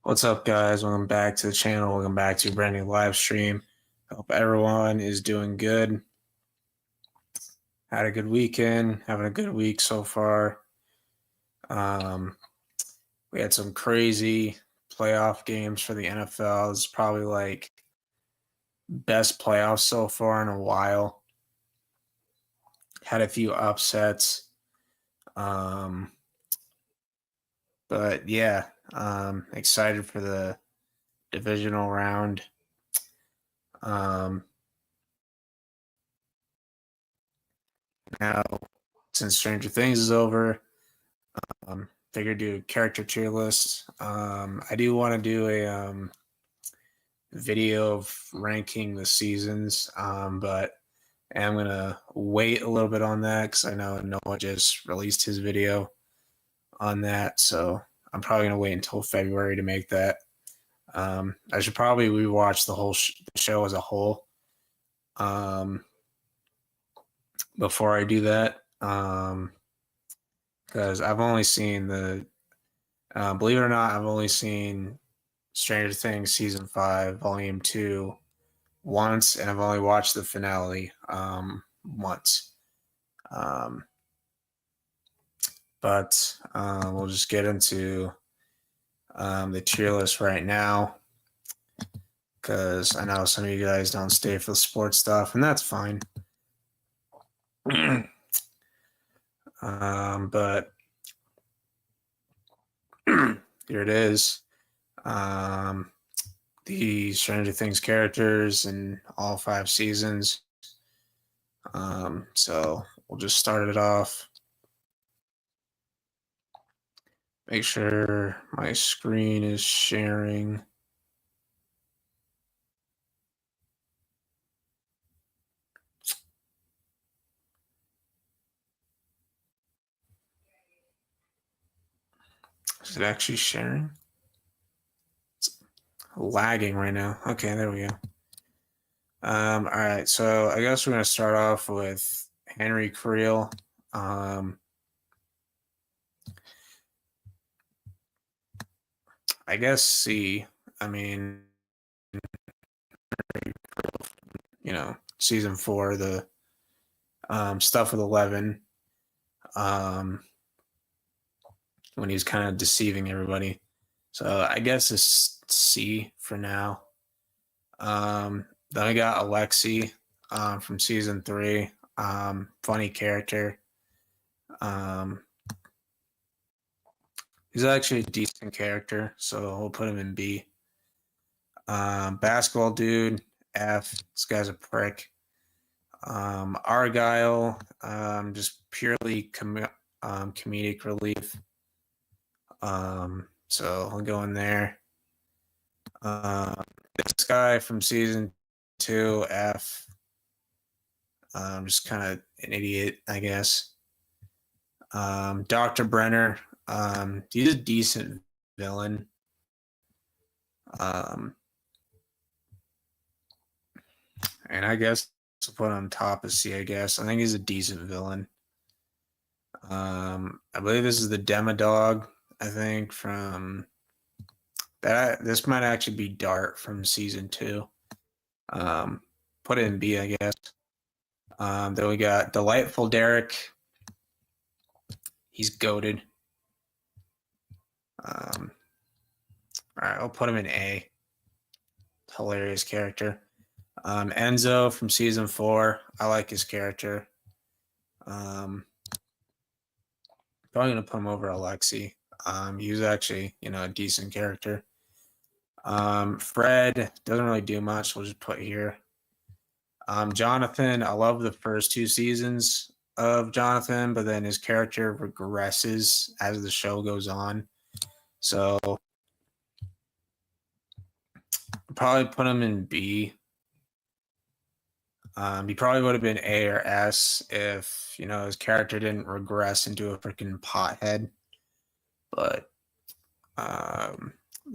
What's up, guys? Welcome back to the channel. Welcome back to a brand new live stream. Hope everyone is doing good. Had a good weekend. Having a good week so far. We had some crazy playoff games for the NFL. It's probably like best playoffs so far in a while. Had a few upsets. But yeah, excited for the divisional round. Now, since Stranger Things is over, figured do a character tier list. I do want to do a video of ranking the seasons, but I'm gonna wait a little bit on that because I know Noah just released his video on that, so I'm probably gonna wait until February to make that. I should probably rewatch the whole show as a whole before I do that, because I've only seen believe it or not, I've only seen Stranger Things season 5, volume 2 once, and I've only watched the finale once. But we'll just get into the tier list right now, because I know some of you guys don't stay for the sports stuff, and that's fine. But here it is. The Stranger Things characters in all 5 seasons. So we'll just start it off. Make sure my screen is sharing. Is it actually sharing? It's lagging right now. Okay, there we go. All right, so I guess we're going to start off with Henry Creel. I guess C. I mean, season 4, the stuff with 11, when he's kind of deceiving everybody. So I guess it's C for now. Then I got Alexi from season 3. Funny character. He's actually a decent character, so we'll put him in B. Basketball dude, F. This guy's a prick. Argyle, just purely comedic relief. So I'll go in there. This guy from season 2, F. Just kind of an idiot, I guess. Dr. Brenner, he's a decent villain. And I guess to put on top of C, I guess. I think he's a decent villain. I believe this is the Demodog, I think, from that. This might actually be Dart from season 2. Put it in B, I guess. Then we got Delightful Derek. He's goated. All right, I'll put him in A. Hilarious character. Enzo from season 4. I like his character. Probably gonna put him over Alexi. He was actually, a decent character. Fred doesn't really do much. We'll just put here. Jonathan, I love the first 2 seasons of Jonathan, but then his character regresses as the show goes on. So I'll probably put him in B. He probably would have been A or S if, his character didn't regress into a freaking pothead. But then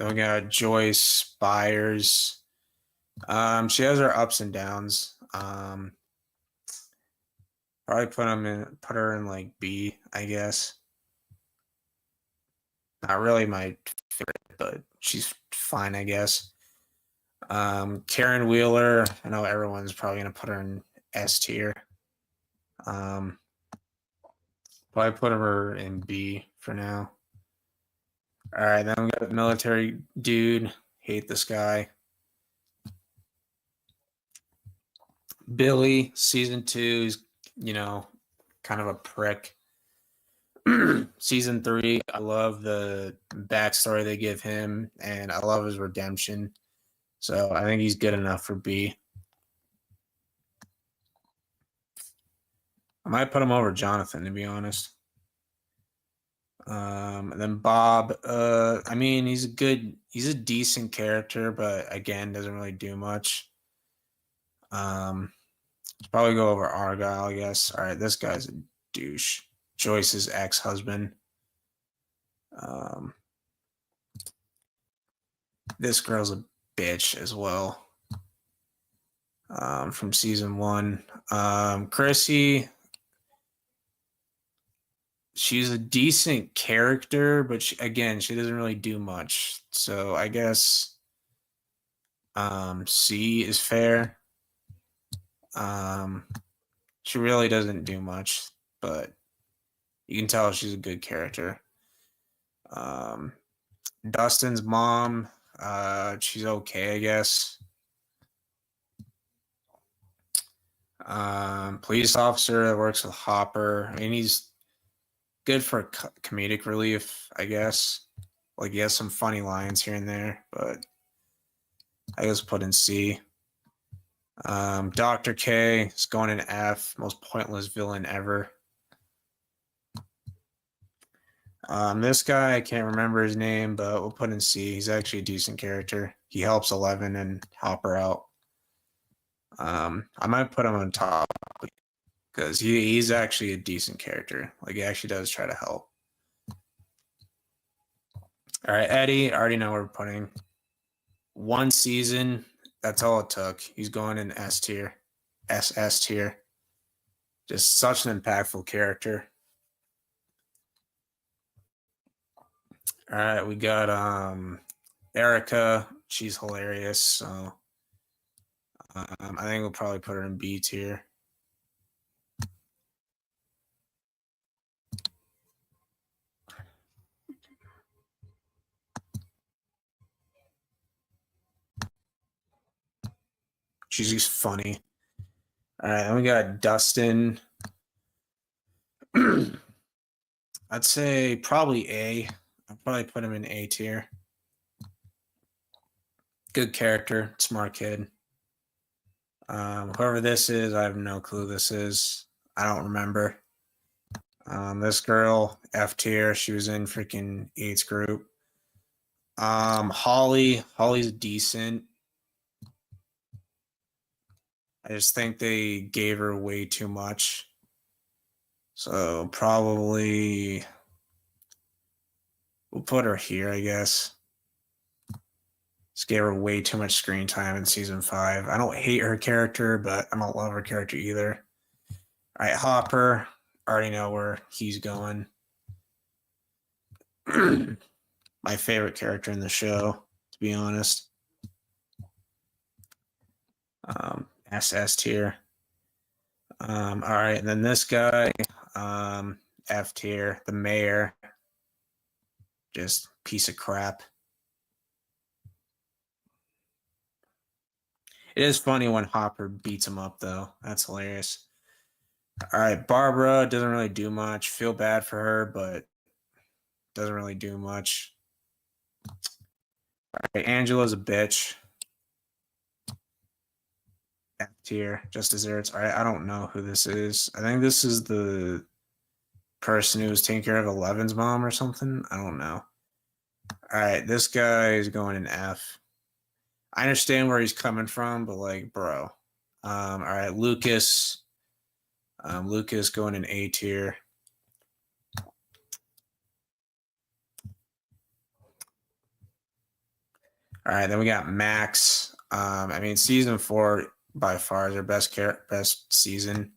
we got Joyce Byers. She has her ups and downs. Probably put her in like B, I guess. Not really my favorite, but she's fine, I guess. Karen Wheeler, I know everyone's probably gonna put her in S tier. Um, Probably put her in B for now. All right, then we got a military dude. Hate this guy. Billy, season 2 is, kind of a prick. Season 3, I love the backstory they give him, and I love his redemption. So I think he's good enough for B. I might put him over Jonathan, to be honest. And then Bob, I mean, he's a decent character, but again, doesn't really do much. Probably go over Argyle, I guess. All right, this guy's a douche. Joyce's ex-husband. This girl's a bitch as well. From season 1. Chrissy, she's a decent character, but she doesn't really do much. So I guess C is fair. She really doesn't do much, but you can tell she's a good character. Dustin's mom, she's okay, I guess. Police officer that works with Hopper. I mean, he's good for comedic relief, I guess. Like, he has some funny lines here and there, but I guess put in C. Dr. K is going in F. Most pointless villain ever. This guy, I can't remember his name, but we'll put in C. He's actually a decent character. He helps Eleven and Hopper out. I might put him on top because he's actually a decent character. Like, he actually does try to help. All right, Eddie, I already know where we're putting. 1 season, that's all it took. He's going in S tier, SS tier. Just such an impactful character. All right, we got Erica. She's hilarious. So I think we'll probably put her in B tier. She's just funny. All right, then we got Dustin. I'd say probably A. I'd probably put him in A tier. Good character, smart kid. Whoever this is, I have no clue who this is. I don't remember. This girl, F tier, she was in freaking 8's group. Holly's decent. I just think they gave her way too much. So probably we'll put her here, I guess. Just gave her way too much screen time in season 5. I don't hate her character, but I don't love her character either. All right, Hopper. I already know where he's going. My favorite character in the show, to be honest. SS tier. All right, and then this guy, F tier, the mayor. Just piece of crap. It is funny when Hopper beats him up, though. That's hilarious. All right, Barbara doesn't really do much. Feel bad for her, but doesn't really do much. All right, Angela's a bitch. F tier, just desserts. All right, I don't know who this is. I think this is the person who was taking care of Eleven's mom or something. I don't know. All right, this guy is going in F. I understand where he's coming from, but like, bro. All right, Lucas. Lucas going in A tier. All right, then we got Max. I mean, season 4 by far is her best season,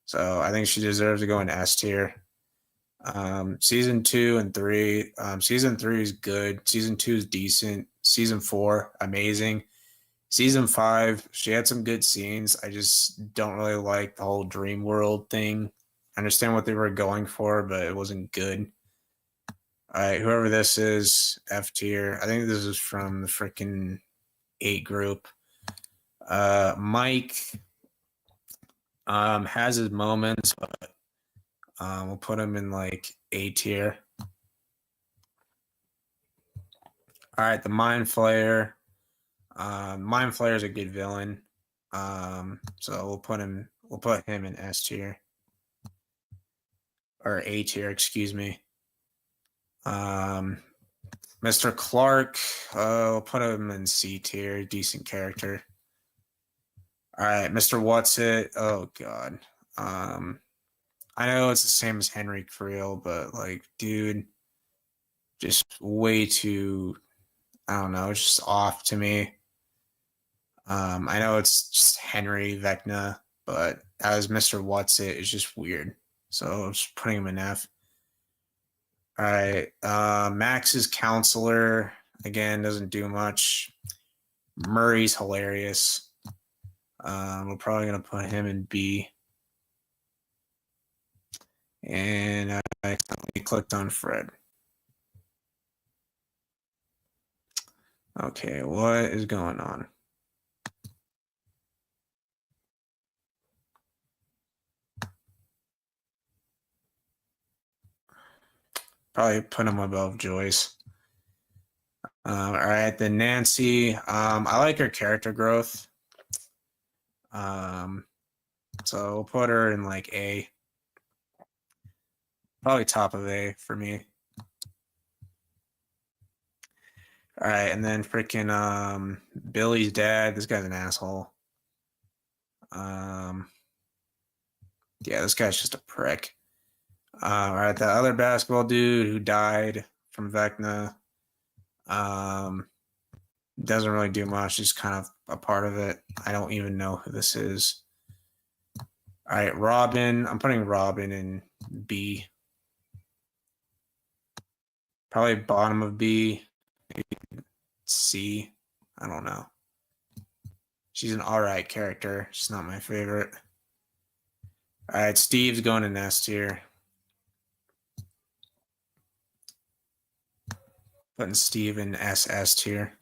so I think she deserves to go in S tier. Season 2 and 3. Season 3 is good. Season 2 is decent. Season 4, amazing. Season 5, she had some good scenes. I just don't really like the whole dream world thing. I understand what they were going for, but it wasn't good. All right, whoever this is, F tier. I think this is from the freaking 8 group. Mike has his moments, but we'll put him in like A tier. All right, the Mind Flayer. Mind Flayer is a good villain. So we'll put him in S tier. Or A tier, excuse me. Mr. Clark, we'll put him in C tier, decent character. All right, Mr. Whatsit. Oh god. I know it's the same as Henry Creel, but like, dude, just way too, I don't know, just off to me. I know it's just Henry Vecna, but as Mr. Whatsit, it's just weird. So I'm just putting him in F. All right. Max's counselor, again, doesn't do much. Murray's hilarious. We're probably going to put him in B. And I accidentally clicked on Fred. Okay, what is going on? Probably put him above Joyce. All right, then Nancy. I like her character growth. So we'll put her in like A. Probably top of A for me. All right, and then freaking Billy's dad. This guy's an asshole. Yeah, this guy's just a prick. All right, the other basketball dude who died from Vecna. Doesn't really do much. He's kind of a part of it. I don't even know who this is. All right, Robin. I'm putting Robin in B. Probably bottom of B. Maybe C. I don't know. She's an alright character. She's not my favorite. All right, Steve's going in S tier. Putting Steve in SS tier.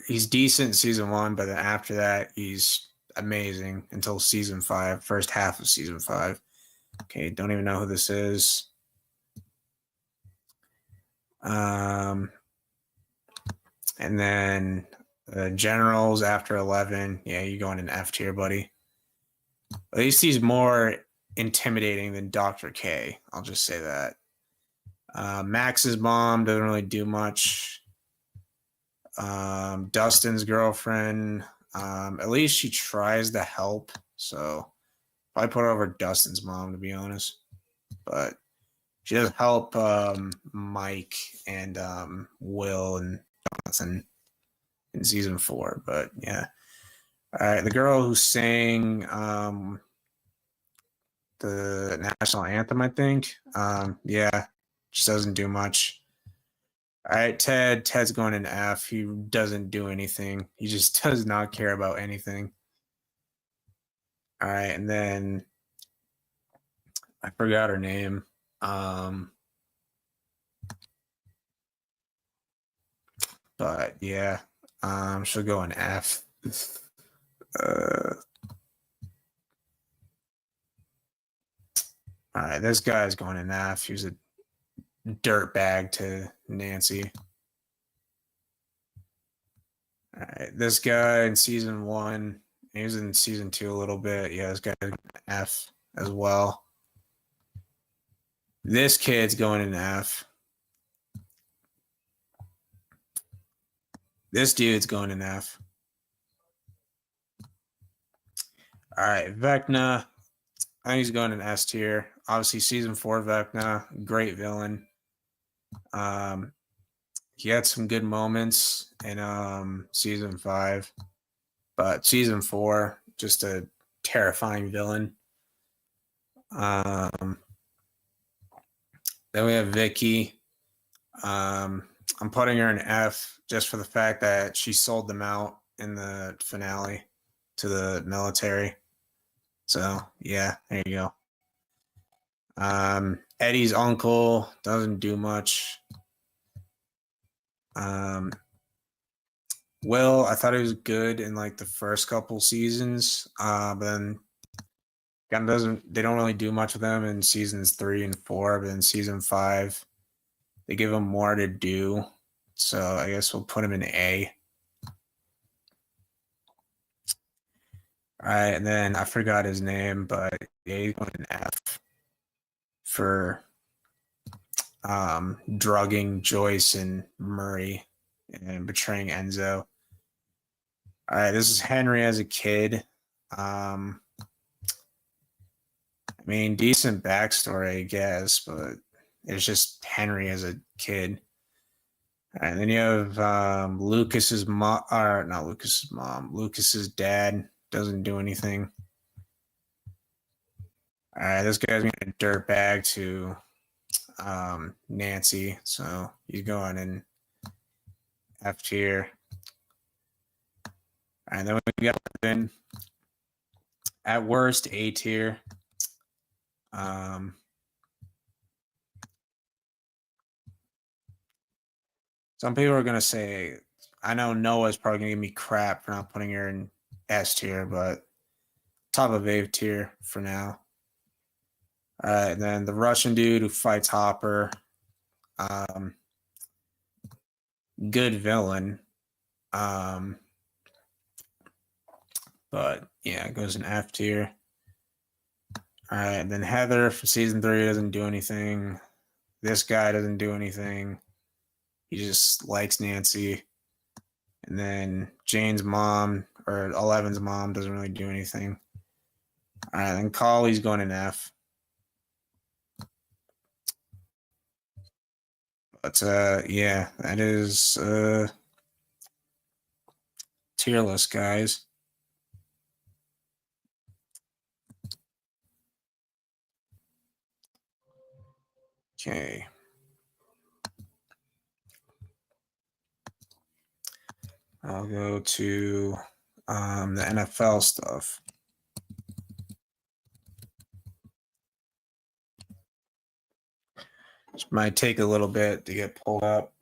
He's decent in season 1, but then after that he's amazing until season 5, first half of season 5. Okay, don't even know who this is. And then generals after 11. Yeah, you're going in F tier, buddy. At least he's more intimidating than Dr. K. I'll just say that. Max's mom doesn't really do much. Dustin's girlfriend, at least she tries to help. So I put her over Dustin's mom, to be honest. But she does help Mike and Will and Jonathan in season 4. But yeah. All right, the girl who sang the national anthem, I think. Yeah, just doesn't do much. All right, Ted. Ted's going in F. He doesn't do anything. He just does not care about anything. All right, and then I forgot her name. But yeah, she'll go in F. All right, this guy's going in F. He's a dirtbag to Nancy. All right, this guy in season 1, he was in season 2 a little bit. Yeah, this guy's F as well. This kid's going in F. This dude's going in F. All right, Vecna. I think he's going in S tier. Obviously, season 4 Vecna, great villain. He had some good moments in season 5, but season 4, just a terrifying villain. Um, then we have Vicky. I'm putting her in F just for the fact that she sold them out in the finale to the military. So yeah, there you go. Eddie's uncle doesn't do much. Will, I thought he was good in like the first couple seasons, but then kind of doesn't. They don't really do much with them in seasons 3 and 4. But in season 5, they give him more to do. So I guess we'll put him in A. All right, and then I forgot his name, but yeah, he's going in F for drugging Joyce and Murray and betraying Enzo. All right, this is Henry as a kid. I mean, decent backstory, I guess, but it's just Henry as a kid. And then you have Lucas's mom, or not Lucas's mom, Lucas's dad doesn't do anything. All right, this guy's being a dirtbag to Nancy, so he's going in F tier. And then we got Levin at worst A tier. Some people are gonna say, I know Noah's probably gonna give me crap for not putting her in S tier, but top of A tier for now. All right, and then the Russian dude who fights Hopper, good villain, but yeah, it goes in F tier. All right, and then Heather from season 3 doesn't do anything. This guy doesn't do anything. He just likes Nancy. And then Jane's mom, or Eleven's mom, doesn't really do anything. All right, then Collie's going in F. But yeah, that is tier list, guys. Okay. I'll go to the NFL stuff. This might take a little bit to get pulled up.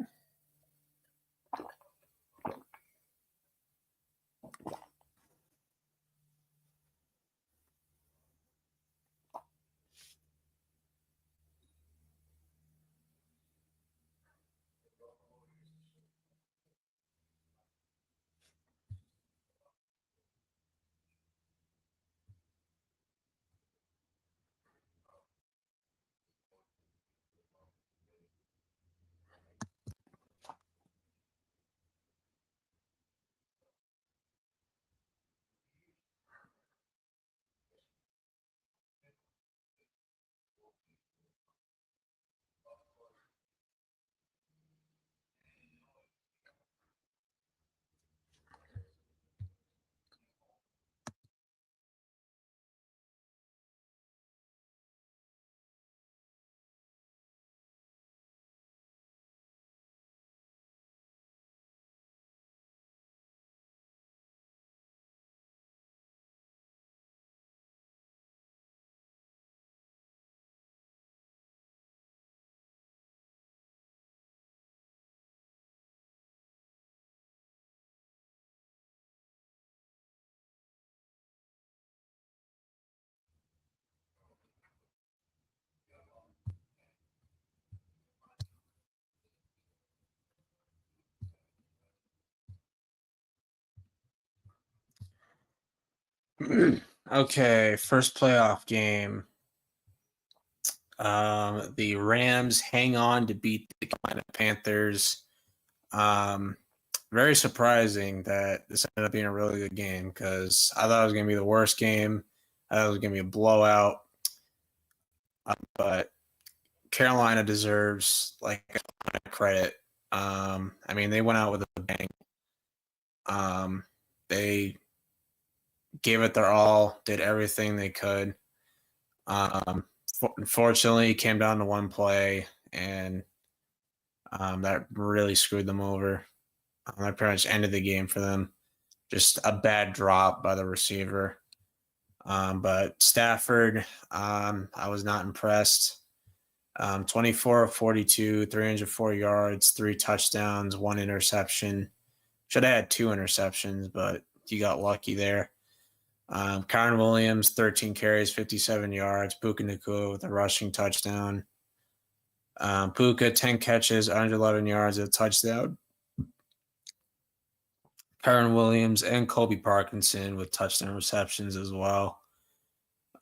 Okay, first playoff game. The Rams hang on to beat the Carolina Panthers. Very surprising that this ended up being a really good game because I thought it was going to be the worst game. I thought it was going to be a blowout. But Carolina deserves like a ton of credit. I mean, they went out with a bang. They gave it their all, did everything they could. Unfortunately, it came down to one play, and that really screwed them over. That pretty much ended the game for them. Just a bad drop by the receiver. But Stafford, I was not impressed. 24 of 42, 304 yards, 3 touchdowns, 1 interception. Should have had 2 interceptions, but he got lucky there. Kyron Williams, 13 carries, 57 yards. Puka Nacua with a rushing touchdown. Puka, 10 catches, 111 yards, a touchdown. Kyron Williams and Colby Parkinson with touchdown receptions as well.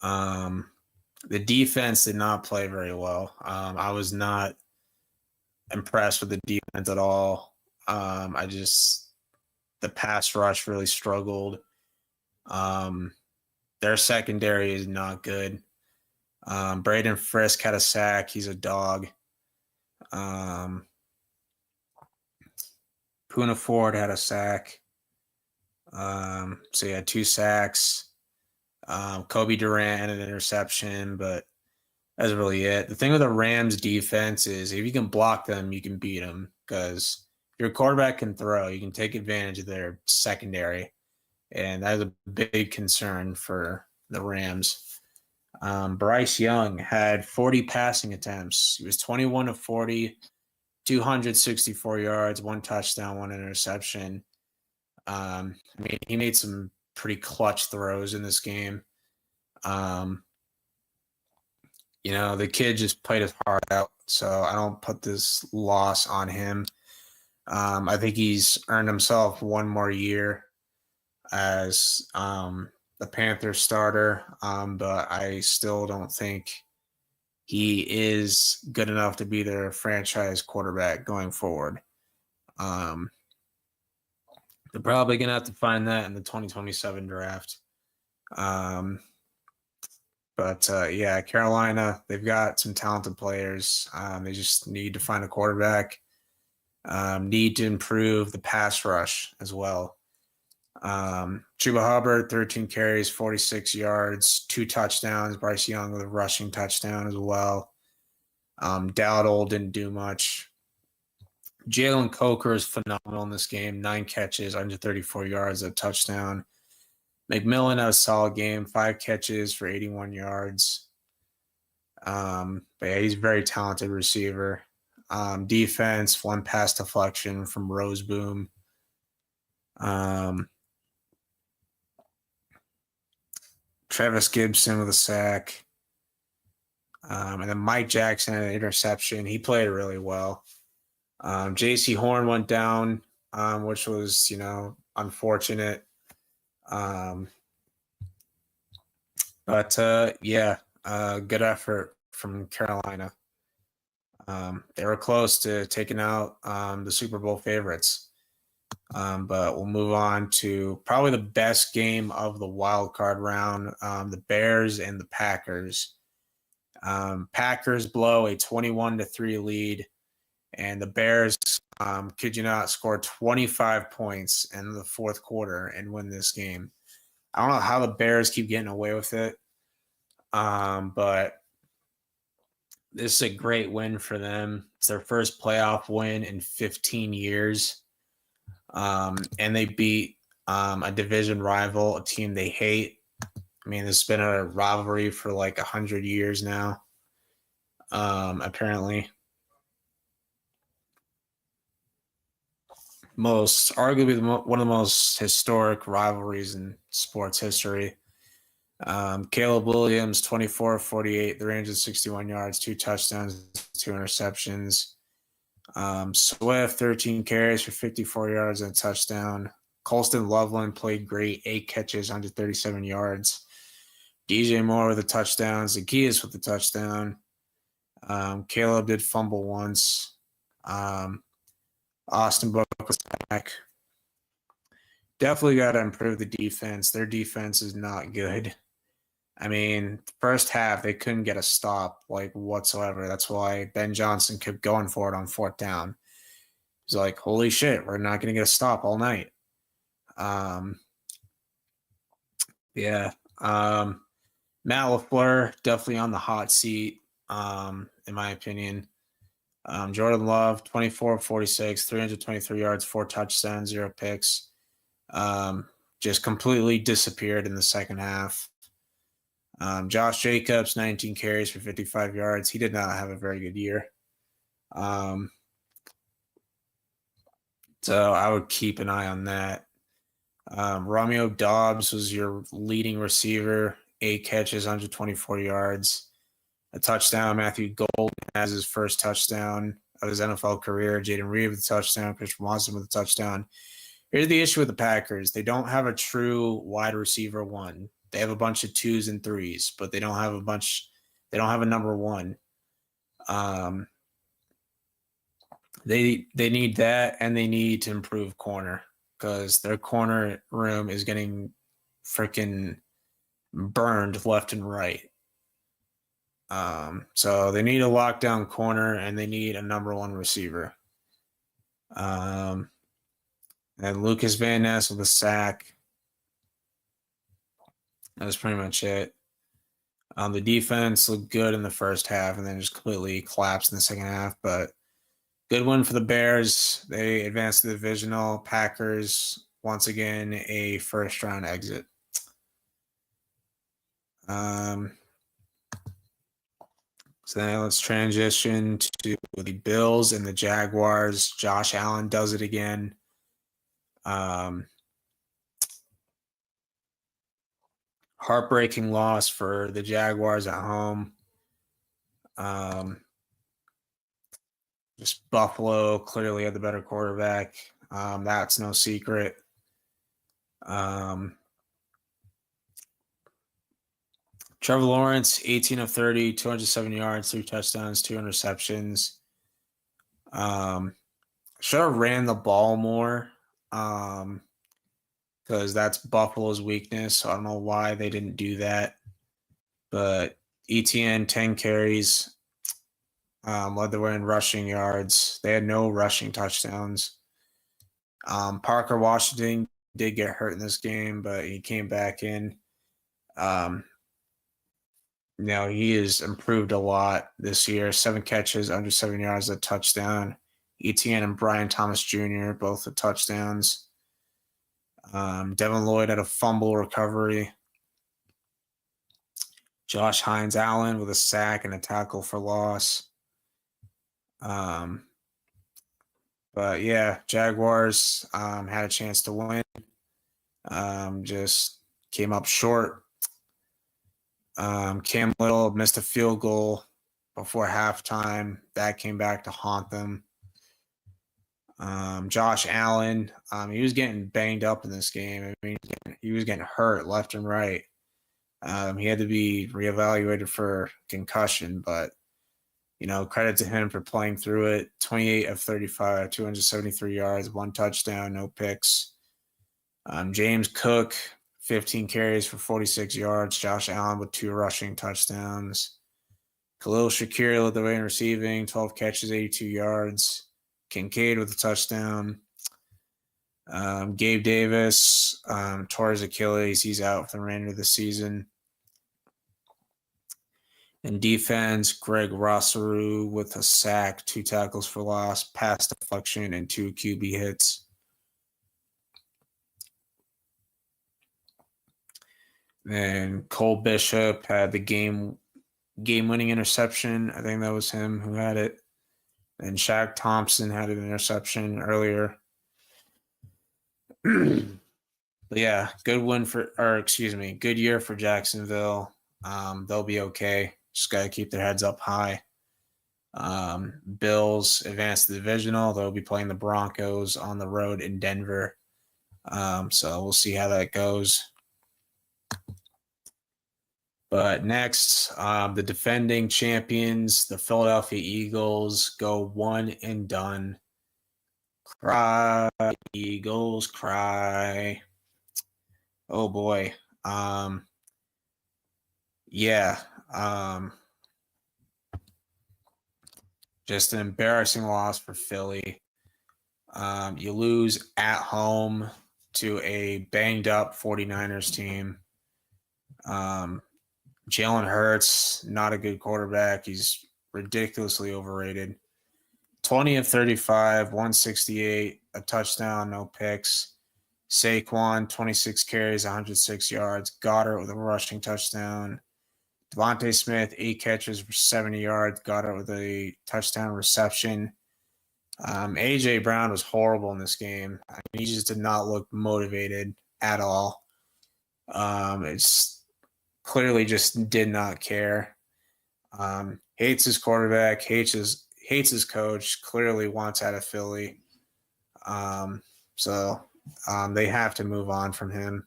The defense did not play very well. I was not impressed with the defense at all. The pass rush really struggled. Their secondary is not good. Braden Frisk had a sack. He's a dog. Poona Ford had a sack. So he had 2 sacks. Kobe Durant had an interception, but that's really it. The thing with the Rams defense is if you can block them, you can beat them because your quarterback can throw. You can take advantage of their secondary, and that is a big concern for the Rams. Bryce Young had 40 passing attempts. He was 21 of 40, 264 yards, 1 touchdown, 1 interception. He made some pretty clutch throws in this game. The kid just played his heart out, so I don't put this loss on him. I think he's earned himself one more year as the Panthers starter, but I still don't think he is good enough to be their franchise quarterback going forward. They're probably going to have to find that in the 2027 draft. Carolina, they've got some talented players. They just need to find a quarterback, need to improve the pass rush as well. Chuba Hubbard, 13 carries, 46 yards, 2 touchdowns. Bryce Young with a rushing touchdown as well. Dowdle didn't do much. Jalen Coker is phenomenal in this game. 9 catches, 134 yards, a touchdown. McMillan had a solid game, 5 catches for 81 yards. He's a very talented receiver. Defense, 1 pass deflection from Roseboom. Travis Gibson with a sack. And then Mike Jackson had an interception. He played really well. J.C. Horn went down, which was, unfortunate. Good effort from Carolina. They were close to taking out the Super Bowl favorites. But we'll move on to probably the best game of the wild card round, the Bears and the Packers. Packers blow a 21-3 lead, and the Bears, kid you not, scored 25 points in the fourth quarter and win this game. I don't know how the Bears keep getting away with it, but this is a great win for them. It's their first playoff win in 15 years. And they beat a division rival, a team they hate. It's been a rivalry for like 100 years now, apparently. Arguably one of the most historic rivalries in sports history. Caleb Williams, 24 48, 361 yards, 2 touchdowns, 2 interceptions. Swift, 13 carries for 54 yards and a touchdown. Colston Loveland played great, 8 catches, 137 yards. DJ Moore with a touchdown. Zacchaeus with a touchdown. Caleb did fumble once. Austin Book was back. Definitely got to improve the defense. Their defense is not good. First half, they couldn't get a stop, whatsoever. That's why Ben Johnson kept going for it on 4th down. He's like, holy shit, we're not going to get a stop all night. Matt LaFleur, definitely on the hot seat, in my opinion. Jordan Love, 24-46, 323 yards, 4 touchdowns, 0 picks. Just completely disappeared in the second half. Josh Jacobs, 19 carries for 55 yards. He did not have a very good year. So I would keep an eye on that. Romeo Dobbs was your leading receiver, 8 catches, 124 yards, a touchdown. Matthew Golden has his first touchdown of his NFL career. Jaden Reed with a touchdown. Christian Watson with a touchdown. Here's the issue with the Packers. They don't have a true wide receiver one. They have a bunch of 2s and 3s, but they don't have a number one. They need that, and they need to improve corner because their corner room is getting freaking burned left and right. So they need a lockdown corner, and they need a number one receiver. And Lucas Van Ness with a sack. That was pretty much it. The defense looked good in the first half and then just completely collapsed in the second half. But good win for the Bears. They advanced to the divisional. Packers, once again, a first-round exit. So now let's transition to the Bills and the Jaguars. Josh Allen does it again. Heartbreaking loss for the Jaguars at home. Just Buffalo clearly had the better quarterback. That's no secret. Trevor Lawrence, 18 of 30, 207 yards, 3 touchdowns, 2 interceptions. Should have ran the ball more because that's Buffalo's weakness. So I don't know why they didn't do that. But ETN, 10 carries, led the way in rushing yards. They had no rushing touchdowns. Parker Washington did get hurt in this game, but he came back in. He has improved a lot this year. 7 catches, under 7 yards, a touchdown. ETN and Brian Thomas Jr., both with touchdowns. Devin Lloyd had a fumble recovery. Josh Hines Allen with a sack and a tackle for loss. But yeah, Jaguars had a chance to win. Just came up short. Cam Little missed a field goal before halftime. That came back to haunt them. Josh Allen, he was getting banged up in this game. I mean, he was getting hurt left and right. He had to be reevaluated for concussion, but credit to him for playing through it. 28 of 35, 273 yards, 1 touchdown, no picks. James Cook, 15 carries for 46 yards. Josh Allen with 2 rushing touchdowns. Khalil Shakir led the way in receiving, 12 catches, 82 yards. Kincaid with a touchdown. Gabe Davis tore his Achilles. He's out for the remainder of the season. In defense, Greg Rossaru with a sack, 2 tackles for loss, pass deflection, and 2 QB hits. Then Cole Bishop had the game-winning interception. I think that was him who had it. And Shaq Thompson had an interception earlier. But yeah, good year for Jacksonville. They'll be okay. Just got to keep their heads up high. Bills advance to the divisional. They'll be playing the Broncos on the road in Denver. So we'll see how that goes. But next, the defending champions, the Philadelphia Eagles, go 1 and done. Cry, Eagles, cry. Oh boy. Just an embarrassing loss for Philly. You lose at home to a banged up 49ers team. Jalen Hurts, not a good quarterback. He's ridiculously overrated. 20 of 35, 168, a touchdown, no picks. Saquon, 26 carries, 106 yards. Goddard with a rushing touchdown. Devontae Smith, 8 catches for 70 yards. Goddard with a touchdown reception. A.J. Brown was horrible in this game. I mean, he just did not look motivated at all. It's clearly just did not care. Hates his quarterback, hates his coach, clearly wants out of Philly. So they have to move on from him.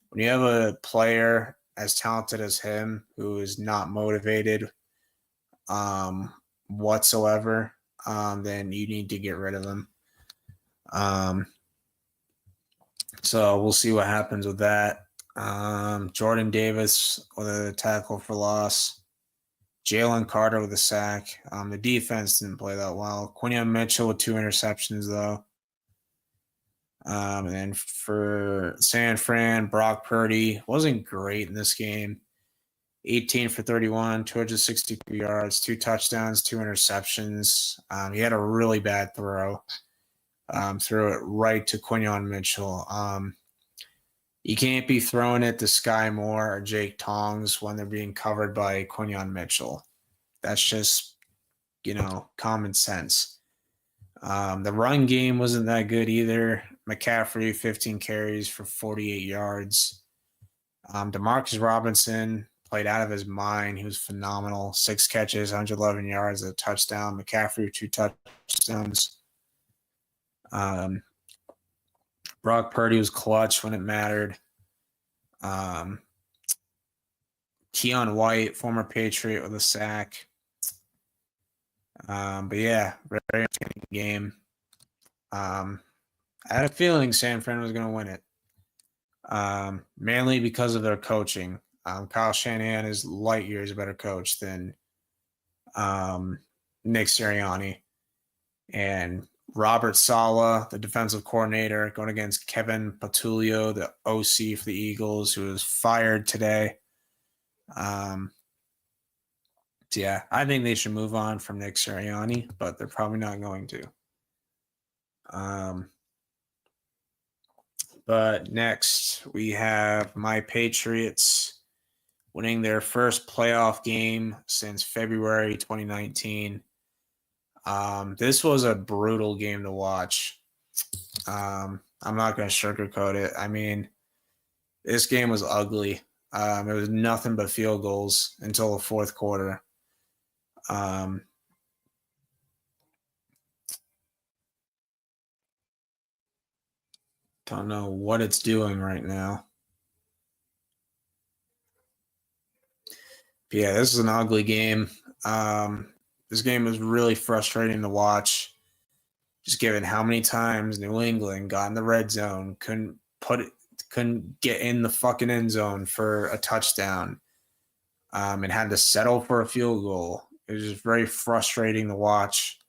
When you have a player as talented as him who is not motivated whatsoever, then you need to get rid of him. So we'll see what happens with that. Jordan Davis with a tackle for loss. Jalen Carter with a sack. The defense didn't play that well. Quinion Mitchell with 2 interceptions, though. And then for San Fran, Brock Purdy wasn't great in this game. 18 for 31, 262 yards, 2 touchdowns, 2 interceptions. He had a really bad throw. Threw it right to Quinion Mitchell. You can't be throwing it to Sky Moore or Jake Tongs when they're being covered by Quinion Mitchell. That's just, common sense. The run game wasn't that good either. McCaffrey, 15 carries for 48 yards. Demarcus Robinson played out of his mind. He was phenomenal. 6 catches, 111 yards, a touchdown. McCaffrey, 2 touchdowns. Brock Purdy was clutch when it mattered. Keon White, former Patriot, with a sack. But yeah, very entertaining game. I had a feeling San Fran was going to win it, mainly because of their coaching. Kyle Shanahan is light years a better coach than Nick Sirianni. And Robert Saleh, the defensive coordinator, going against Kevin Patulio, the OC for the Eagles, who was fired today. Yeah, I think they should move on from Nick Sirianni, but they're probably not going to. But next, we have my Patriots winning their first playoff game since February 2019. This was a brutal game to watch. I'm not going to sugarcoat it. I mean, this game was ugly. It was nothing but field goals until the fourth quarter. Don't know what it's doing right now. But yeah, this is an ugly game. This game was really frustrating to watch. Just given how many times New England got in the red zone, couldn't get in the fucking end zone for a touchdown, and had to settle for a field goal. It was just very frustrating to watch.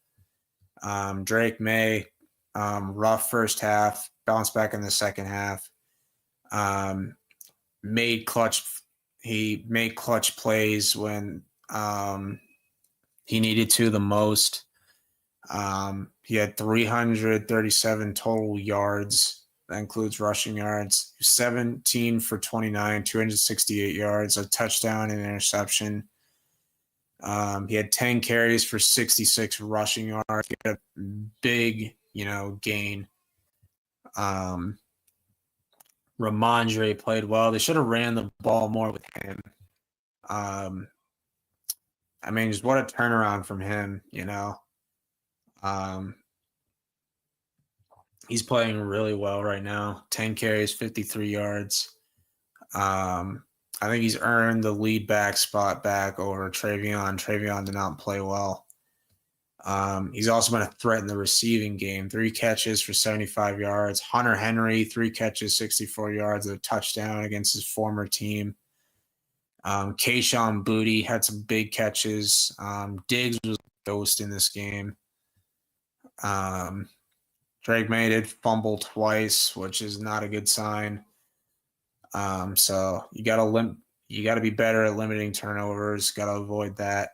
Drake May, rough first half, bounced back in the second half. He made clutch plays when he needed to the most. He had 337 total yards. That includes rushing yards. 17 for 29, 268 yards, a touchdown and an interception. He had 10 carries for 66 rushing yards. He had a big, gain. Ramondre played well. They should have ran the ball more with him. Just what a turnaround from him, He's playing really well right now. 10 carries, 53 yards. I think he's earned the lead back spot back over Travion. Travion did not play well. He's also been a threat in the receiving game. 3 catches for 75 yards. Hunter Henry, 3 catches, 64 yards, a touchdown against his former team. Kayshon Boutte had some big catches. Diggs was a ghost in this game. Drake May did fumble twice, which is not a good sign. So you got you got to be better at limiting turnovers. Got to avoid that.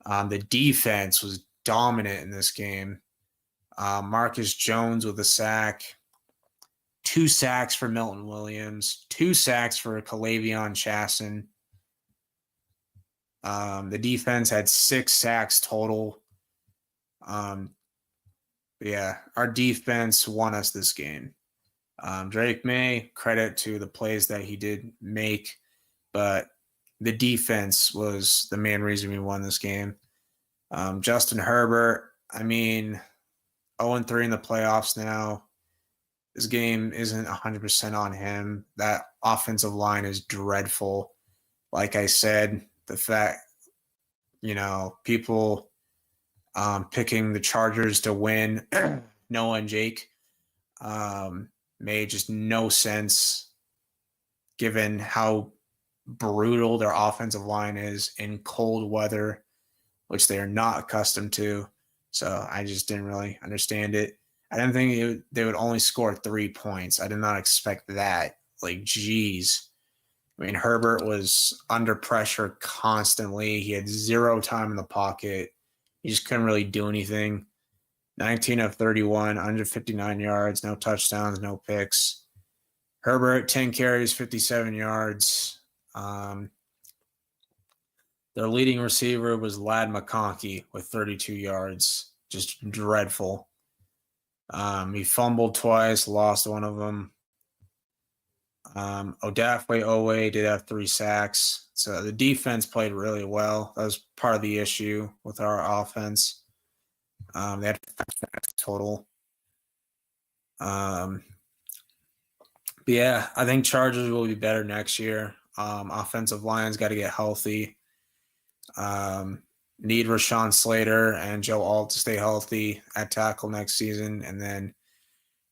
The defense was dominant in this game. Marcus Jones with a sack, 2 sacks for Milton Williams, 2 sacks for Kalavion Chasson. The defense had 6 sacks total. Yeah, our defense won us this game. Drake May, credit to the plays that he did make, but the defense was the main reason we won this game. Justin Herbert, I mean, 0-3 in the playoffs now. This game isn't 100% on him. That offensive line is dreadful. Like I said, the fact, people picking the Chargers to win, Noah and Jake, made just no sense given how brutal their offensive line is in cold weather, which they are not accustomed to. So I just didn't really understand it. I didn't think they would only score 3 points. I did not expect that. Like, geez. I mean, Herbert was under pressure constantly. He had 0 time in the pocket. He just couldn't really do anything. 19 of 31, 159 yards, no touchdowns, no picks. Herbert, 10 carries, 57 yards. Their leading receiver was Ladd McConkey with 32 yards. Just dreadful. He fumbled twice, lost one of them. Odafe Owe did have 3 sacks. So the defense played really well. That was part of the issue with our offense. They had 5 sacks total. But yeah, I think Chargers will be better next year. Offensive line's got to get healthy. Need Rashawn Slater and Joe Alt to stay healthy at tackle next season, and then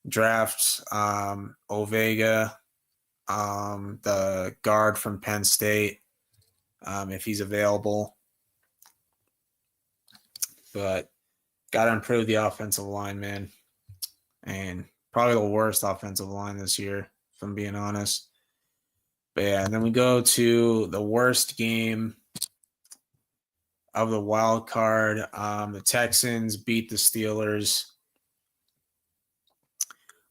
draft Ovega, the guard from Penn State, if he's available. But got to improve the offensive line, man. And probably the worst offensive line this year, if I'm being honest. But yeah, and then we go to the worst game of the wild card. The Texans beat the Steelers.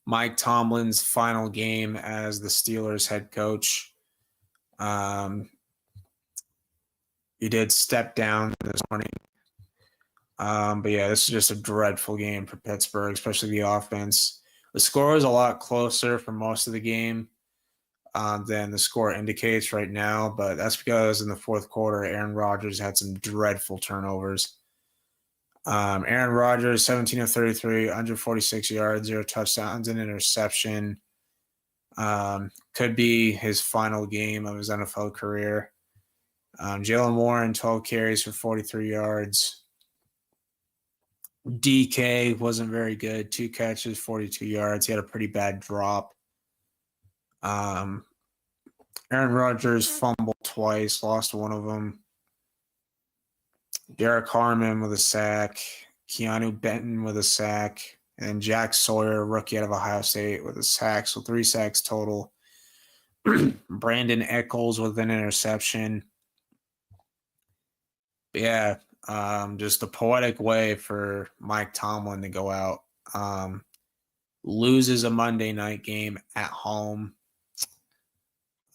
Mike Tomlin's final game as the Steelers head coach. He did step down this morning. But yeah, this is just a dreadful game for Pittsburgh, especially the offense. The score is a lot closer for most of the game than the score indicates right now, but that's because in the fourth quarter, Aaron Rodgers had some dreadful turnovers. Aaron Rodgers, 17 of 33, 146 yards, 0 touchdowns, and interception. Could be his final game of his NFL career. Jalen Warren, 12 carries for 43 yards. DK wasn't very good. 2 catches, 42 yards. He had a pretty bad drop. Aaron Rodgers fumbled twice, lost one of them. Derek Harmon with a sack. Keanu Benton with a sack. And Jack Sawyer, rookie out of Ohio State, with a sack. So 3 sacks total. Brandon Eccles with an interception. Yeah, just a poetic way for Mike Tomlin to go out. Loses a Monday night game at home.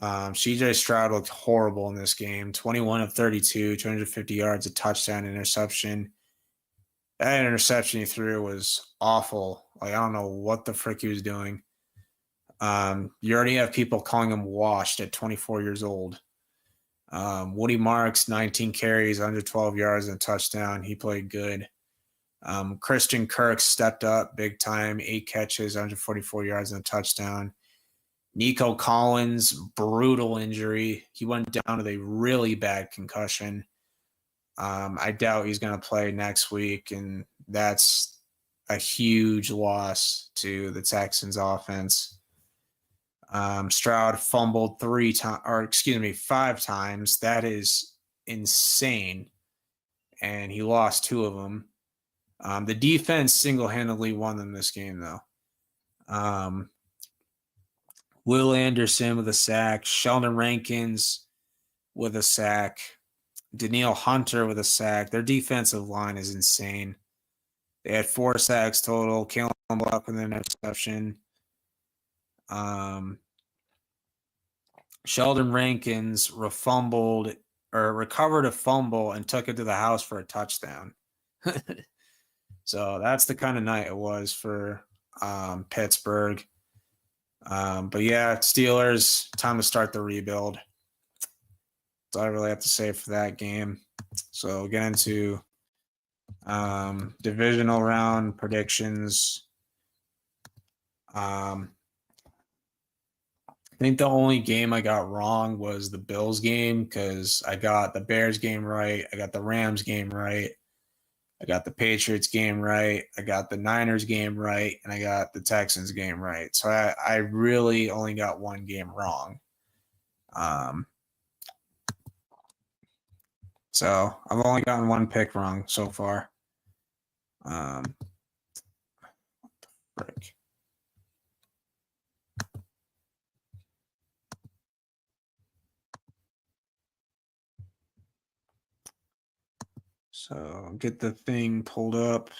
CJ Stroud looked horrible in this game. 21 of 32, 250 yards, a touchdown, interception. That interception he threw was awful. Like, I don't know what the frick he was doing. You already have people calling him washed at 24 years old. Woody Marks, 19 carries, 112 yards, and a touchdown. He played good. Christian Kirk stepped up big time, 8 catches, 144 yards, and a touchdown. Nico Collins, brutal injury. He went down with a really bad concussion. I doubt he's going to play next week, and that's a huge loss to the Texans offense. Stroud fumbled 5 times. That is insane. And he lost 2 of them. The defense single-handedly won them this game, though. Will Anderson with a sack. Sheldon Rankins with a sack. Danielle Hunter with a sack. Their defensive line is insane. They had 4 sacks total. Kalen Block with an interception. Sheldon Rankins recovered a fumble and took it to the house for a touchdown. So that's the kind of night it was for Pittsburgh. But yeah, Steelers, time to start the rebuild. That's all I really have to say for that game. So we'll get into divisional round predictions. I think the only game I got wrong was the Bills game because I got the Bears game right. I got the Rams game right. I got the Patriots game right. I got the Niners game right. And I got the Texans game right. So I really only got one game wrong. So I've only gotten one pick wrong so far. Frick. So get the thing pulled up.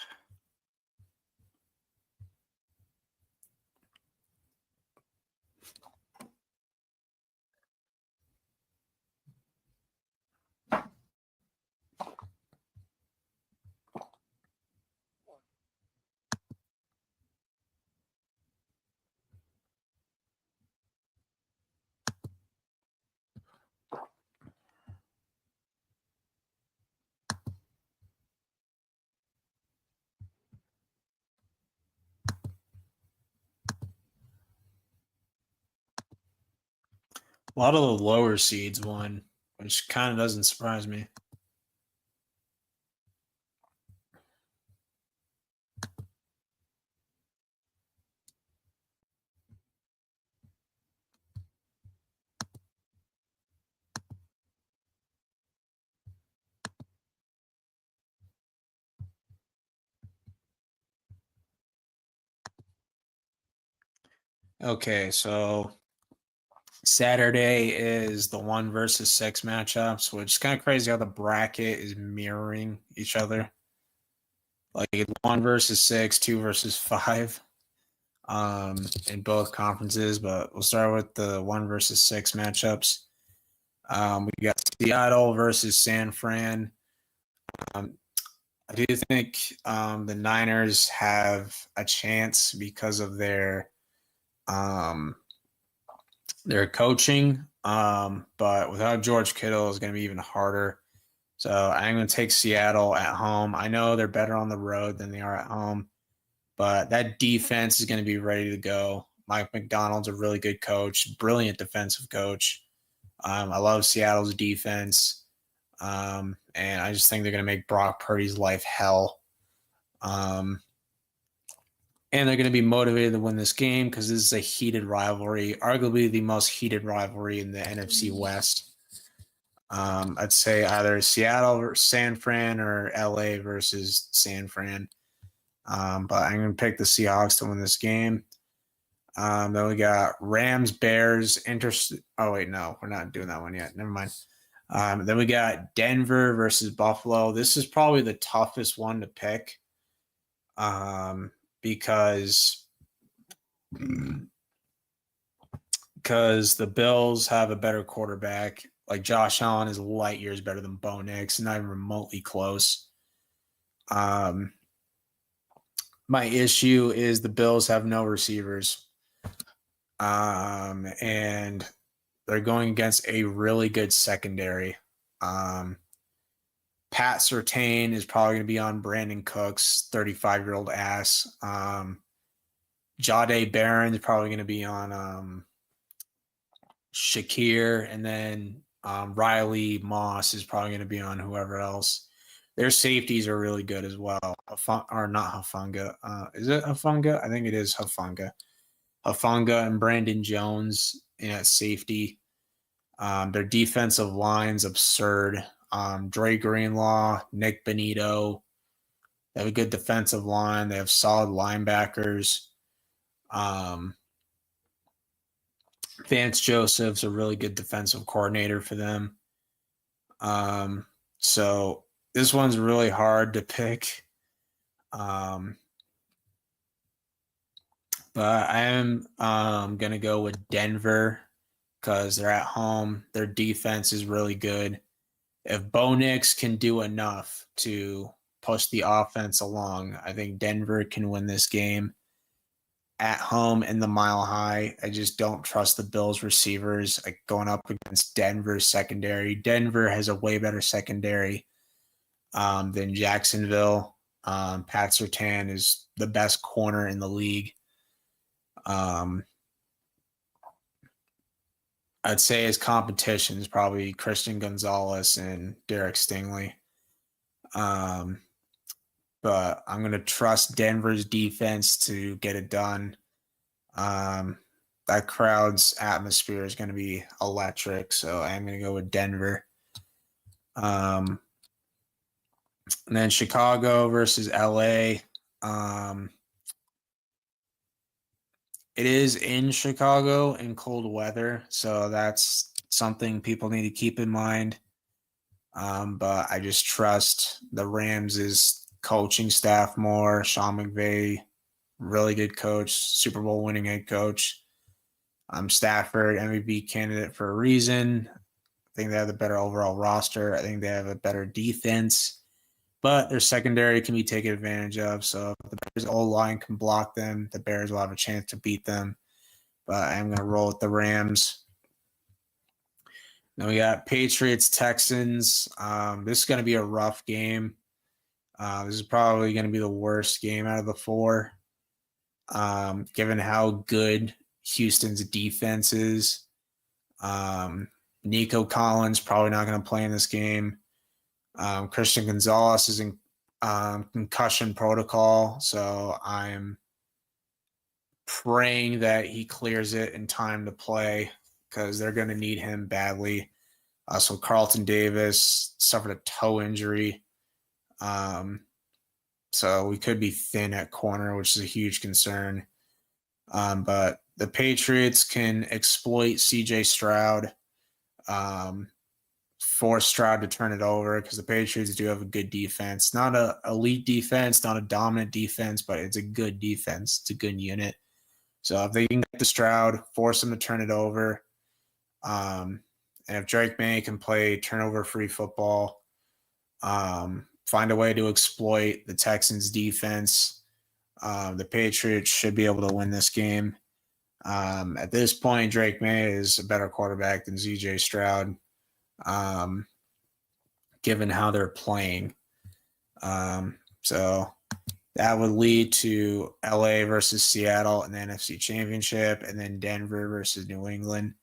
A lot of the lower seeds won, which kind of doesn't surprise me. Okay, so Saturday is the 1 versus 6 matchups, which is kind of crazy how the bracket is mirroring each other. Like it's 1 versus 6, 2 versus 5 in both conferences, but we'll start with the 1 versus 6 matchups. We got Seattle versus San Fran. I do think the Niners have a chance because of their coaching, but without George Kittle, it's going to be even harder. So I'm going to take Seattle at home. I know they're better on the road than they are at home, but that defense is going to be ready to go. Mike McDonald's a really good coach, brilliant defensive coach. I love Seattle's defense, and I just think they're going to make Brock Purdy's life hell. And they're going to be motivated to win this game because this is a heated rivalry, arguably the most heated rivalry in the NFC West. I'd say either Seattle versus San Fran or LA versus San Fran. But I'm going to pick the Seahawks to win this game. Then we got Rams, Bears, Oh, wait, no, we're not doing that one yet. Never mind. Then we got Denver versus Buffalo. This is probably the toughest one to pick because the Bills have a better quarterback. Like Josh Allen is light years better than Bo Nix, not even remotely close. My issue is the Bills have no receivers. And they're going against a really good secondary. Pat Surtain is probably going to be on Brandon Cook's 35-year-old ass. Jahdae Barron is probably going to be on Shakir, and then Riley Moss is probably going to be on whoever else. Their safeties are really good as well. Or not Hufanga. Is it Hufanga? I think it is Hufanga. Hufanga and Brandon Jones at safety. Their defensive line's absurd. Dre Greenlaw, Nick Benito. They have a good defensive line. They have solid linebackers. Vance Joseph's a really good defensive coordinator for them. So this one's really hard to pick. Um, but I am going to go with Denver because they're at home. Their defense is really good. If Bo Nix can do enough to push the offense along, I think Denver can win this game at home in the Mile High. I just don't trust the Bills receivers like going up against Denver's secondary. Denver has a way better secondary than Jacksonville. Pat Surtain is the best corner in the league. I'd say his competition is probably Christian Gonzalez and Derek Stingley. But I'm going to trust Denver's defense to get it done. That crowd's atmosphere is going to be electric, so I'm going to go with Denver. And then Chicago versus LA. It is in Chicago in cold weather, so that's something people need to keep in mind. But I just trust the Rams' coaching staff more. Sean McVay, really good coach, Super Bowl winning head coach. Stafford, MVP candidate for a reason. I think they have the better overall roster. I think they have a better defense, but their secondary can be taken advantage of. So if the Bears' O-line can block them, the Bears will have a chance to beat them. But I'm going to roll with the Rams. Then we got Patriots, Texans. This is going to be a rough game. This is probably going to be the worst game out of the four, given how good Houston's defense is. Nico Collins probably not going to play in this game. Christian Gonzalez is in concussion protocol, so I'm praying that he clears it in time to play because they're going to need him badly. So Carlton Davis suffered a toe injury. So we could be thin at corner, which is a huge concern. But the Patriots can exploit CJ Stroud, force Stroud to turn it over because the Patriots do have a good defense. Not an elite defense, not a dominant defense, but it's a good defense. It's a good unit. So if they can get the Stroud, force him to turn it over, and if Drake May can play turnover-free football, find a way to exploit the Texans' defense, the Patriots should be able to win this game. At this point, Drake May is a better quarterback than CJ Stroud, given how they're playing. So that would lead to LA versus Seattle in the NFC Championship, and then Denver versus New England.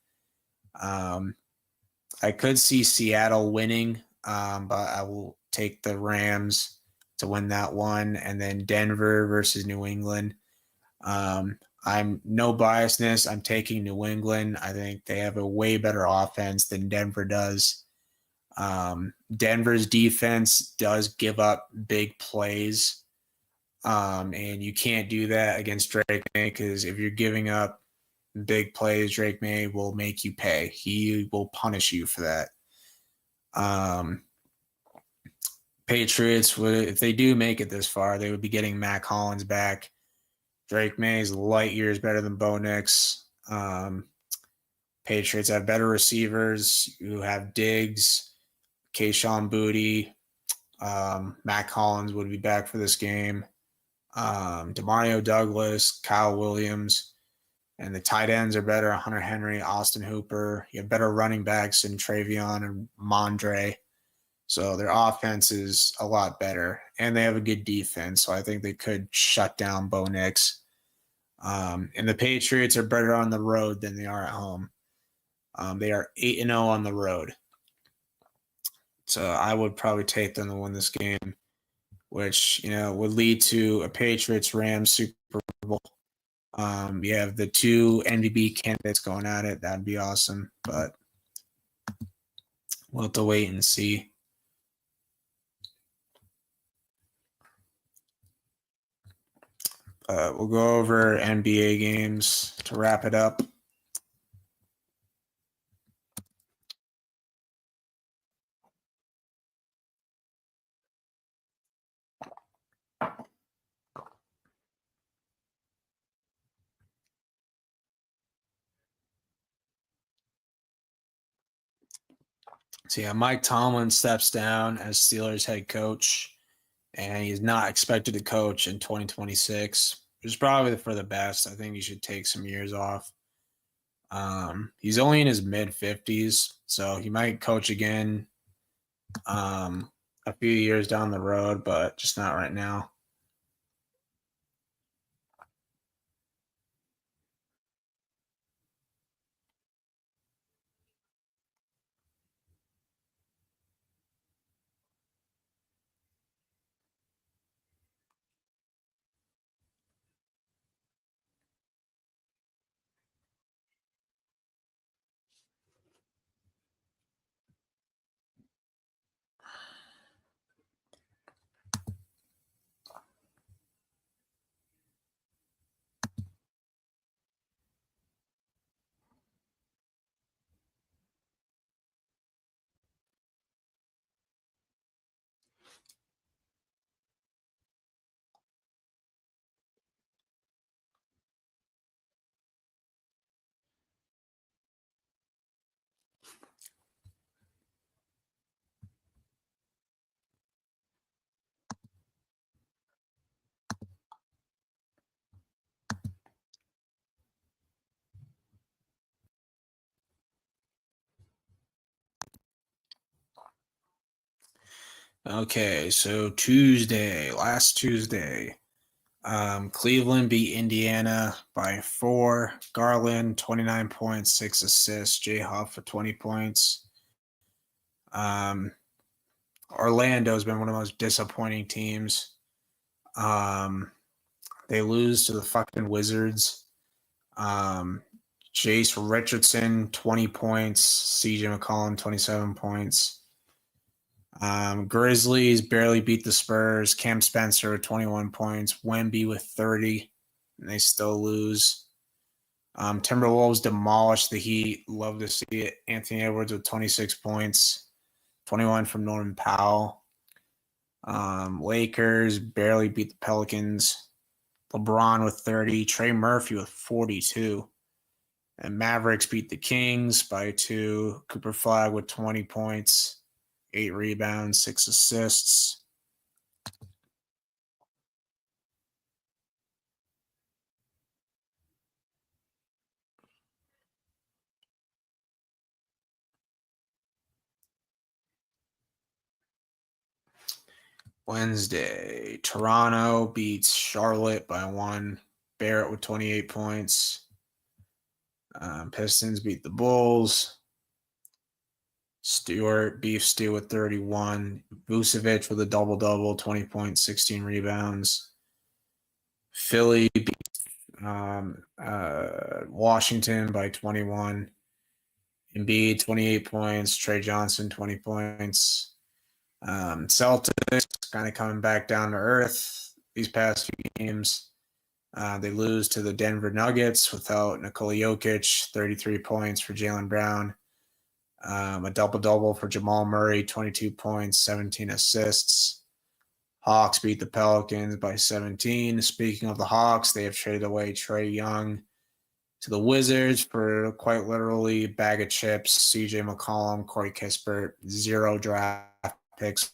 I could see Seattle winning, but I will take the Rams to win that one, and then Denver versus New England. I'm no biasness. I'm taking New England. I think they have a way better offense than Denver does. Denver's defense does give up big plays, and you can't do that against Drake May because if you're giving up big plays, Drake May will make you pay. He will punish you for that. Patriots, if they do make it this far, they would be getting Matt Collins back. Drake May is light years better than Bo Nix. Patriots have better receivers. You have Diggs, Kayshon Boutte. Matt Collins would be back for this game. Demario Douglas, Kyle Williams. And the tight ends are better. Hunter Henry, Austin Hooper. You have better running backs in Travion and Mondre. So their offense is a lot better. And they have a good defense. So I think they could shut down Bo Nix. And the Patriots are better on the road than they are at home. They are 8-0 on the road. So I would probably take them to win this game, which, would lead to a Patriots-Rams Super Bowl. You have the two MVP candidates going at it. That'd be awesome, but we'll have to wait and see. We'll go over NBA games to wrap it up. So yeah, Mike Tomlin steps down as Steelers head coach, and he's not expected to coach in 2026, which is probably for the best. I think he should take some years off. He's only in his mid 50s, so he might coach again a few years down the road, but just not right now. Okay, so last Tuesday, Cleveland beat Indiana by 4. Garland, 29 points, 6 assists. Jay Huff for 20 points. Orlando's been one of the most disappointing teams. They lose to the fucking Wizards. Jace Richardson, 20 points. CJ McCollum, 27 points. Grizzlies barely beat the Spurs. Cam Spencer, 21 points. Wemby with 30, and they still lose. Timberwolves demolished the Heat. Love to see it. Anthony Edwards with 26 points, 21 from Norman Powell. Lakers barely beat the Pelicans. LeBron with 30. Trey Murphy with 42. And Mavericks beat the Kings by 2. Cooper Flag with 20 points, 8 rebounds, 6 assists. Wednesday, Toronto beats Charlotte by 1. Barrett with 28 points. Pistons beat the Bulls. Stewart, Beef Stew with 31. Vucevic with a double-double, 20 points, 16 rebounds. Philly beat Washington by 21. Embiid, 28 points. Trey Johnson, 20 points. Celtics kind of coming back down to earth these past few games. They lose to the Denver Nuggets without Nikola Jokic, 33 points for Jaylen Brown. A double-double for Jamal Murray, 22 points, 17 assists. Hawks beat the Pelicans by 17. Speaking of the Hawks, they have traded away Trae Young to the Wizards for quite literally a bag of chips. CJ McCollum, Corey Kispert, 0 draft picks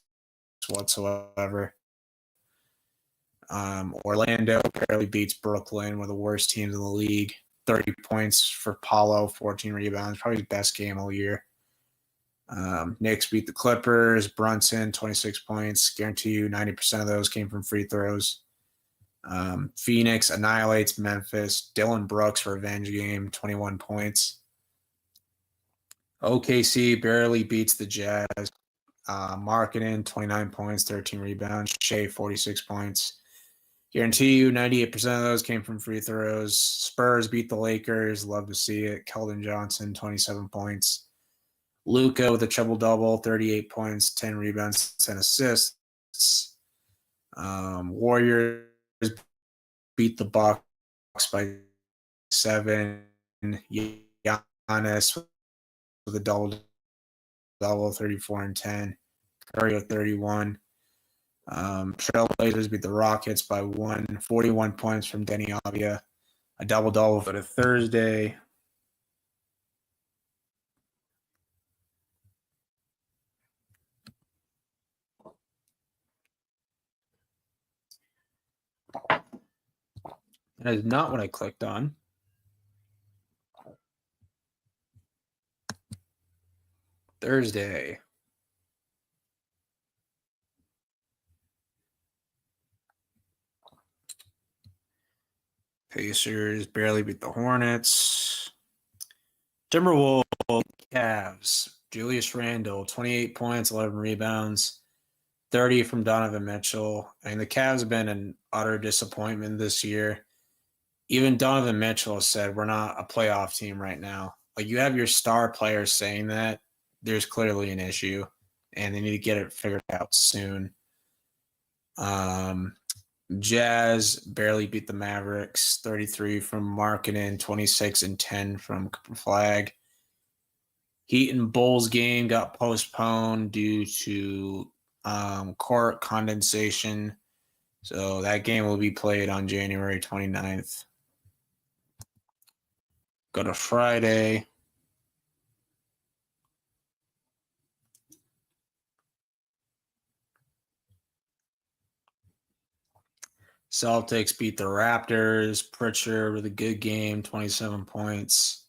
whatsoever. Orlando barely beats Brooklyn, one of the worst teams in the league. 30 points for Paulo, 14 rebounds, probably his best game all year. Knicks beat the Clippers. Brunson, 26 points. Guarantee you 90% of those came from free throws. Phoenix annihilates Memphis. Dylan Brooks, revenge game, 21 points. OKC barely beats the Jazz. Marketing, 29 points, 13 rebounds. Shea, 46 points. Guarantee you 98% of those came from free throws. Spurs beat the Lakers. Love to see it. Keldon Johnson, 27 points. Luka with a triple-double, 38 points, 10 rebounds, 10 assists. Warriors beat the Bucks by 7. Giannis with a double-double, 34 and 10. Curry with 31. Trailblazers beat the Rockets by 1. 41 points from Denny Avdia. A double-double for the Thursday. That is not what I clicked on. Thursday. Pacers barely beat the Hornets. Timberwolves, Cavs. Julius Randle, 28 points, 11 rebounds, 30 from Donovan Mitchell. And the Cavs have been an utter disappointment this year. Even Donovan Mitchell said, we're not a playoff team right now. Like, you have your star players saying that, there's clearly an issue, and they need to get it figured out soon. Jazz barely beat the Mavericks, 33 from Markkanen, 26 and 10 from Cooper Flag. Heat and Bulls game got postponed due to court condensation. So that game will be played on January 29th. Go to Friday. Celtics beat the Raptors. Pritchard with a good game, 27 points.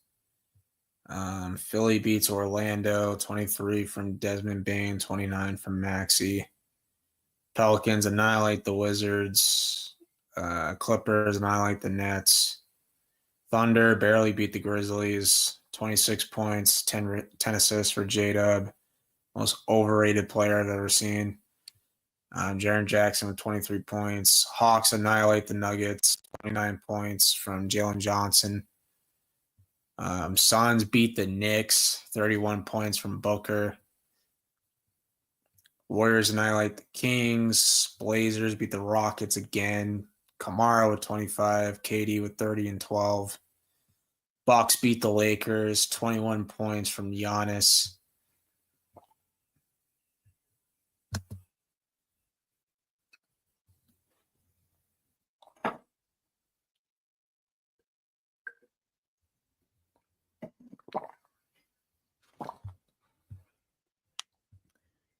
Philly beats Orlando, 23 from Desmond Bain, 29 from Maxey. Pelicans annihilate the Wizards. Clippers annihilate the Nets. Thunder barely beat the Grizzlies, 26 points, 10 assists for J-Dub. Most overrated player I've ever seen. Jaren Jackson with 23 points. Hawks annihilate the Nuggets, 29 points from Jalen Johnson. Suns beat the Knicks, 31 points from Booker. Warriors annihilate the Kings. Blazers beat the Rockets again. Kamara with 25. KD with 30 and 12. Bucks beat the Lakers, 21 points from Giannis.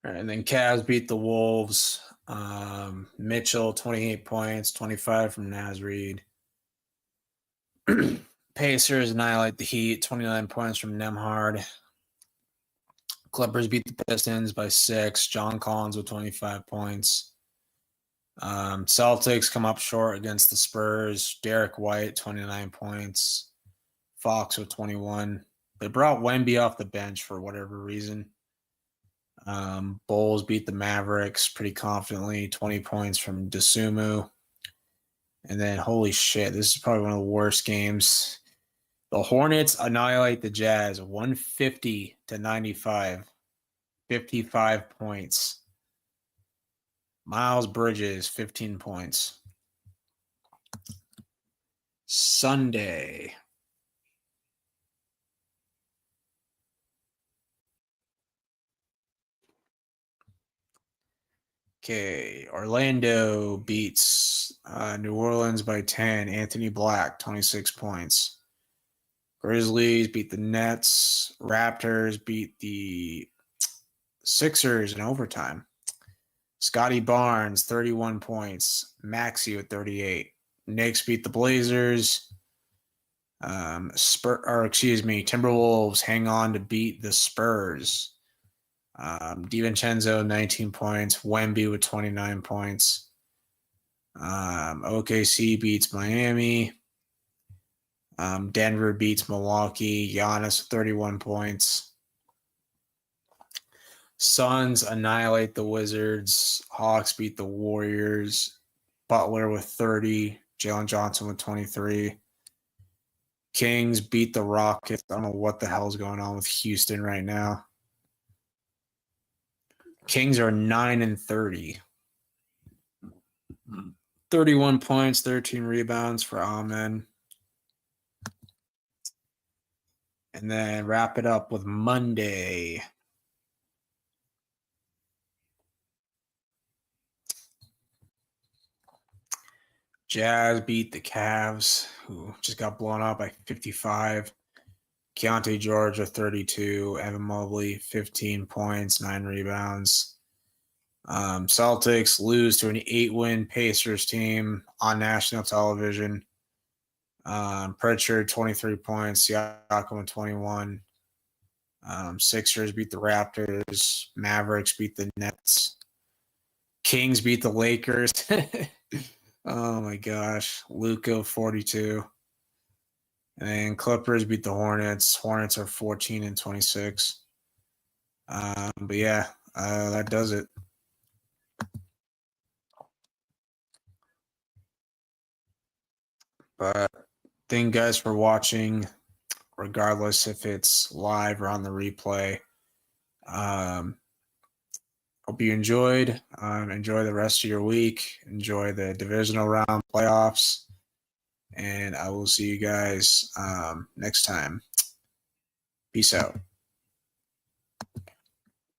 And then Cavs beat the Wolves. Mitchell, 28 points, 25 from Naz Reid. Pacers annihilate the Heat, 29 points from Nemhard. Clippers beat the Pistons by 6. John Collins with 25 points. Celtics come up short against the Spurs. Derek White, 29 points. Fox with 21. They brought Wemby off the bench for whatever reason. Bulls beat the Mavericks pretty confidently, 20 points from Dosunmu. And then, holy shit, this is probably one of the worst games. The Hornets annihilate the Jazz, 150 to 95, 55 points. Miles Bridges, 15 points. Sunday. Okay, Orlando beats New Orleans by 10. Anthony Black, 26 points. Grizzlies beat the Nets. Raptors beat the Sixers in overtime. Scotty Barnes, 31 points. Maxey with 38. Knicks beat the Blazers. Timberwolves hang on to beat the Spurs. DiVincenzo, 19 points. Wemby with 29 points. OKC beats Miami. Denver beats Milwaukee. Giannis, 31 points. Suns annihilate the Wizards. Hawks beat the Warriors. Butler with 30. Jalen Johnson with 23. Kings beat the Rockets. I don't know what the hell's going on with Houston right now. Kings are 9 and 30. 31 points, 13 rebounds for Amen. And then wrap it up with Monday. Jazz beat the Cavs, who just got blown out by 55. Keontae George with 32. Evan Mobley, 15 points, 9 rebounds. Celtics lose to an 8-win Pacers team on national television. Pritchard 23 points, Siakam 21. Sixers beat the Raptors. Mavericks beat the Nets. Kings beat the Lakers. Oh my gosh. Luka 42. And Clippers beat the Hornets. Hornets are 14 and 26. But yeah, that does it. But thank you guys for watching, regardless if it's live or on the replay. Hope you enjoyed. Enjoy the rest of your week. Enjoy the divisional round playoffs. And I will see you guys next time. Peace out.